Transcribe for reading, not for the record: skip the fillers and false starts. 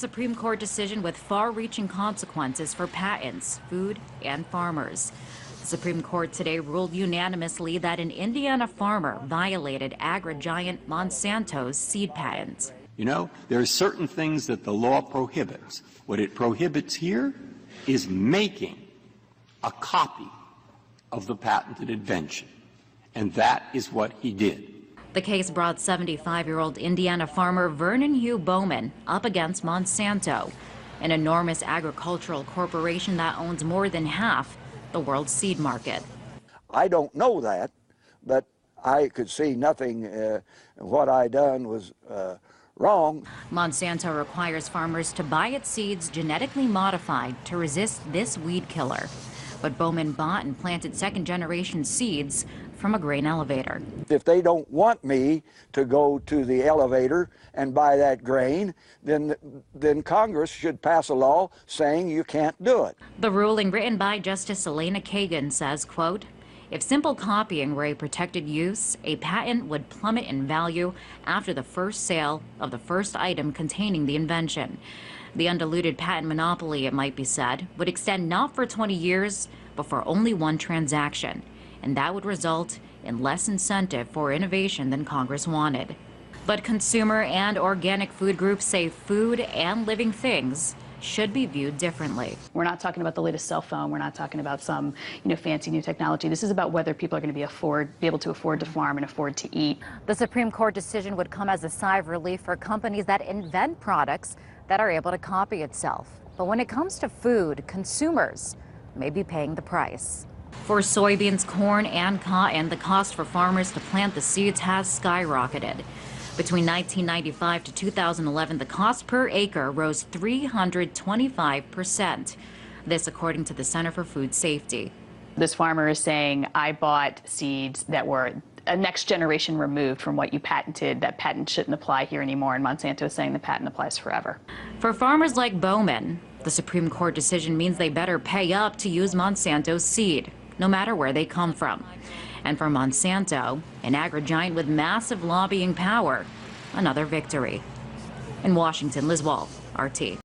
Supreme Court decision with far-reaching consequences for patents, food, and farmers. The Supreme Court today ruled unanimously that an Indiana farmer violated agri-giant Monsanto's seed patent. You know, there are certain things that the law prohibits. What it prohibits here is making a copy of the patented invention, and that is what he did. The case brought 75-year-old Indiana farmer Vernon Hugh Bowman up against Monsanto, an enormous agricultural corporation that owns more than half the world's seed market. I don't know that, but I could see nothing what I done was wrong. Monsanto requires farmers to buy its seeds genetically modified to resist this weed killer. But Bowman bought and planted second-generation seeds from a grain elevator. If they don't want me to go to the elevator and buy that grain, then Congress should pass a law saying you can't do it. The ruling, written by Justice Elena Kagan, says, quote, if simple copying were a protected use, a patent would plummet in value after the first sale of the first item containing the invention. The undiluted patent monopoly, it might be said, would extend not for 20 years, but for only one transaction. And that would result in less incentive for innovation than Congress wanted. But consumer and organic food groups say food and living things should be viewed differently. We're not talking about the latest cell phone. We're not talking about some, fancy new technology. This is about whether people are going to be able to afford to farm and afford to eat. The Supreme Court decision would come as a sigh of relief for companies that invent products that are able to copy itself. But when it comes to food, consumers may be paying the price. For soybeans, corn, and cotton, the cost for farmers to plant the seeds has skyrocketed. Between 1995 to 2011, the cost per acre rose 325%. This according to the Center for Food Safety. This farmer is saying, I bought seeds that were a next generation removed from what you patented. That patent shouldn't apply here anymore, and Monsanto is saying the patent applies forever. For farmers like Bowman, the Supreme Court decision means they better pay up to use Monsanto's seed, no matter where they come from. And for Monsanto, an agri-giant with massive lobbying power, another victory. In Washington, Liz Wall, RT.